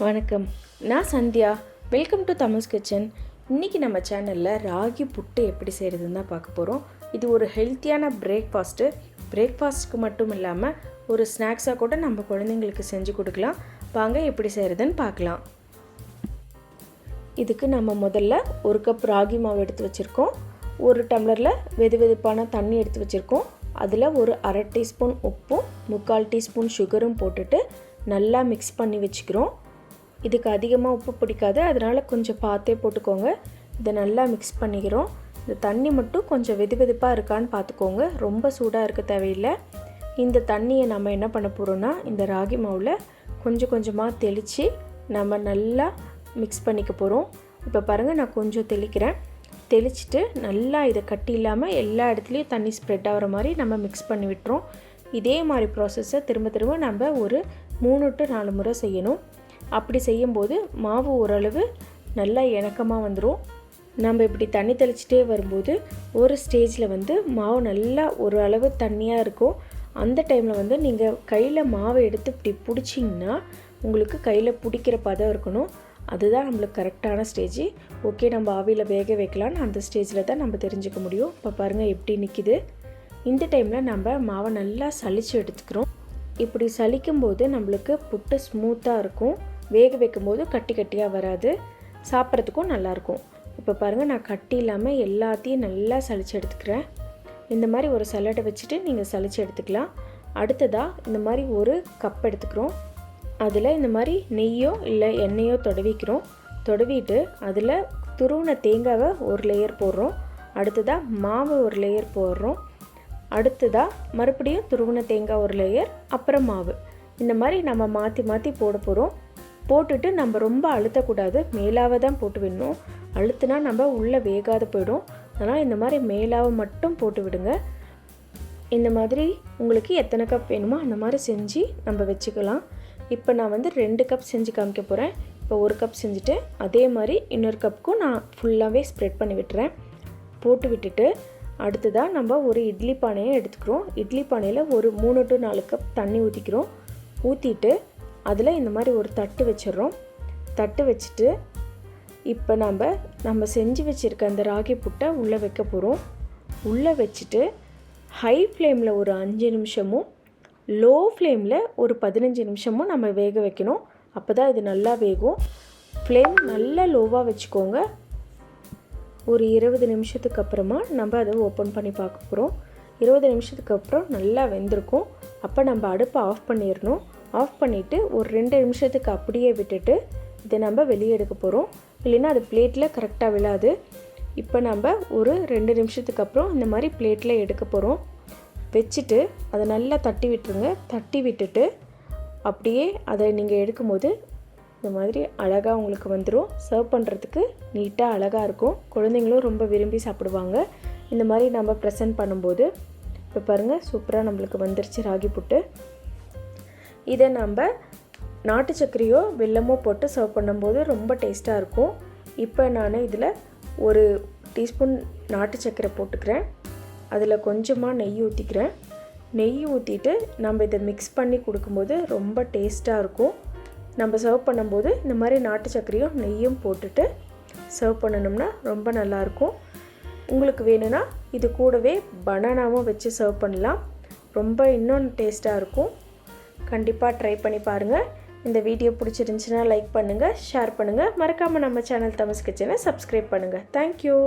வணக்கம், நான் Sandhya. Welcome to Tamils kitchen. இன்றைக்கி நம்ம சேனலில் ராகி புட்டு எப்படி செய்கிறதுன்னு தான் பார்க்க போகிறோம். இது ஒரு ஹெல்த்தியான பிரேக்ஃபாஸ்ட்டுக்கு மட்டும் இல்லாமல் ஒரு ஸ்நாக்ஸாக கூட நம்ம குழந்தைங்களுக்கு செஞ்சு கொடுக்கலாம். வாங்க எப்படி செய்கிறதுன்னு பார்க்கலாம். இதுக்கு நம்ம முதல்ல ஒரு கப் ராகி மாவு எடுத்து வச்சுருக்கோம். ஒரு டம்ளரில் வெதுவெதுப்பான தண்ணி எடுத்து வச்சுருக்கோம். அதில் ஒரு அரை டீஸ்பூன் உப்பும் 3/4 டீஸ்பூன் சுகரும் போட்டுட்டு நல்லா மிக்ஸ் பண்ணி வச்சுக்கிறோம். இதுக்கு அதிகமாக உப்பு பிடிக்காது, அதனால் கொஞ்சம் பார்த்தே போட்டுக்கோங்க. இதை நல்லா மிக்ஸ் பண்ணிக்கிறோம். இந்த தண்ணி மட்டும் கொஞ்சம் வெதுவெதுப்பாக இருக்கான்னு பார்த்துக்கோங்க, ரொம்ப சூடாக இருக்க தேவையில்லை. இந்த தண்ணியை நம்ம என்ன பண்ண போகிறோன்னா, இந்த ராகி மாவில் கொஞ்சம் கொஞ்சமாக தெளித்து நம்ம நல்லா மிக்ஸ் பண்ணிக்க போகிறோம். இப்போ பாருங்கள், நான் கொஞ்சம் தெளிச்சுட்டு நல்லா இதை கட்டி இல்லாமல் எல்லா இடத்துலையும் தண்ணி ஸ்ப்ரெட் ஆகிற மாதிரி நம்ம மிக்ஸ் பண்ணி விட்டுறோம். இதே மாதிரி ப்ராசஸை திரும்ப நம்ம ஒரு 3 to 4 முறை செய்யணும். அப்படி செய்யும்போது மாவு ஓரளவு நல்லா இணக்கமாக வந்துடும். நம்ம இப்படி தண்ணி தெளிச்சிட்டே வரும்போது ஒரு ஸ்டேஜில் மாவு நல்லா ஒரு அளவு தண்ணியாக இருக்கும். அந்த டைமில் நீங்கள் கையில் மாவை எடுத்து இப்படி பிடிச்சிங்கன்னா உங்களுக்கு கையில் பிடிக்கிற பதம் இருக்கணும். அதுதான் நம்மளுக்கு கரெக்டான ஸ்டேஜ். ஓகே, நம்ம ஆவியில் வேக வைக்கலான்னு அந்த ஸ்டேஜில் தான் நம்ம தெரிஞ்சுக்க முடியும். இப்போ பாருங்கள் எப்படி நிற்கிது. இந்த டைமில் நம்ம மாவை நல்லா சலித்து எடுத்துக்கிறோம். இப்படி சலிக்கும்போது நம்மளுக்கு புட்டு ஸ்மூத்தாக இருக்கும். வேக வைக்கும்போது கட்டி கட்டியாக வராது, சாப்பிட்றதுக்கும் நல்லாயிருக்கும். இப்போ பாருங்கள், நான் கட்டி இல்லாமல் எல்லாத்தையும் நல்லா சலித்து எடுத்துக்கிறேன். இந்த மாதிரி ஒரு சல்லடை வச்சுட்டு நீங்கள் சலித்து எடுத்துக்கலாம். அடுத்ததாக இந்த மாதிரி ஒரு கப் எடுத்துக்கிறோம். அதில் இந்த மாதிரி நெய்யோ இல்லை எண்ணெயோ தொடவிட்டு அதில் துருவின தேங்காவை ஒரு லேயர் போடுறோம். அடுத்ததாக மாவு ஒரு லேயர் போடுறோம். அடுத்ததாக மறுபடியும் துருவின தேங்காய் ஒரு லேயர், அப்புறம் மாவு. இந்த மாதிரி நம்ம மாற்றி போட போகிறோம். போட்டுட்டு நம்ம ரொம்ப அழுத்தக்கூடாது, மேலாவை தான் போட்டு விடணும். அழுத்தினா நம்ம உள்ளே வேகாத போயிடும். அதனால் இந்த மாதிரி மேலாவை மட்டும் போட்டு விடுங்க. இந்த மாதிரி உங்களுக்கு எத்தனை கப் வேணுமோ அந்த மாதிரி செஞ்சு நம்ம வச்சுக்கலாம். இப்போ நான் 2 கப் செஞ்சு காமிக்க போகிறேன். இப்போ 1 கப் செஞ்சுட்டு அதே மாதிரி இன்னொரு கப்புக்கும் நான் ஃபுல்லாகவே ஸ்ப்ரெட் பண்ணி விட்டுறேன். போட்டு விட்டுட்டு அடுத்ததாக நம்ம ஒரு இட்லி பானையை எடுத்துக்கிறோம். இட்லி பானையில் ஒரு 3 to 4 கப் தண்ணி ஊற்றிட்டு அதில் இந்த மாதிரி ஒரு தட்டு வச்சிடுறோம். தட்டு வச்சுட்டு இப்போ நம்ம செஞ்சு வச்சுருக்க அந்த ராகி புட்டை உள்ளே வைக்க போகிறோம். உள்ளே வச்சுட்டு ஹை ஃப்ளேமில் ஒரு 5 நிமிஷமும் லோ ஃப்ளேமில் ஒரு 15 நிமிஷமும் நம்ம வேக வைக்கணும். அப்போ தான் இது நல்லா வேகும். ஃப்ளேம் நல்லா லோவாக வச்சுக்கோங்க. ஒரு 20 நிமிஷத்துக்கு அப்புறமா நம்ம அதை ஓப்பன் பண்ணி பார்க்க போகிறோம். 20 நிமிஷத்துக்கு அப்புறம் நல்லா வெந்திருக்கும். அப்போ நம்ம அடுப்பை ஆஃப் பண்ணிடணும். ஆஃப் பண்ணிவிட்டு ஒரு 2 நிமிஷத்துக்கு அப்படியே விட்டுட்டு இதை நம்ம வெளியே எடுக்க போகிறோம். இல்லைன்னா அது பிளேட்டில் கரெக்டாக விழாது. இப்போ நம்ம ஒரு 2 நிமிஷத்துக்கு அப்புறம் இந்த மாதிரி பிளேட்டில் எடுக்க போகிறோம். வச்சுட்டு அதை நல்லா தட்டி விட்டுருங்க. தட்டி விட்டுட்டு அப்படியே அதை நீங்கள் எடுக்கும்போது இந்த மாதிரி அழகாக உங்களுக்கு வந்துடும். சர்வ் பண்ணுறதுக்கு நீட்டாக அழகாக இருக்கும். குழந்தைங்களும் ரொம்ப விரும்பி சாப்பிடுவாங்க இந்த மாதிரி நம்ம ப்ரெசென்ட் பண்ணும்போது. இப்போ பாருங்கள், சூப்பராக நம்மளுக்கு வந்துருச்சு ராகி புட்டு. இதை நம்ம நாட்டு சர்க்கரையோ வெல்லமோ போட்டு சர்வ் பண்ணும்போது ரொம்ப டேஸ்ட்டாக இருக்கும். இப்போ நான் இதில் ஒரு டீஸ்பூன் நாட்டு சர்க்கரை போட்டுக்கிறேன். அதில் கொஞ்சமாக நெய் ஊற்றிக்கிறேன். நெய் ஊற்றிட்டு நம்ம இதை மிக்ஸ் பண்ணி கொடுக்கும்போது ரொம்ப டேஸ்ட்டாக இருக்கும். நம்ம சர்வ் பண்ணும்போது இந்த மாதிரி நாட்டு சர்க்கரையும் நெய்யும் போட்டுட்டு சர்வ் பண்ணணும்னா ரொம்ப நல்லாயிருக்கும். உங்களுக்கு வேணும்னா இது கூடவே பனானாவும் வச்சு சர்வ் பண்ணலாம். ரொம்ப இன்னும் டேஸ்ட்டாக இருக்கும். கண்டிப்பாக ட்ரை பண்ணி பாருங்கள். இந்த வீடியோ பிடிச்சிருந்துச்சுன்னா லைக் பண்ணுங்கள், ஷேர் பண்ணுங்கள். மறக்காமல் நம்ம சேனல் தமிழ்ஸ் கிச்சனை சப்ஸ்கிரைப் பண்ணுங்கள். தேங்க்யூ.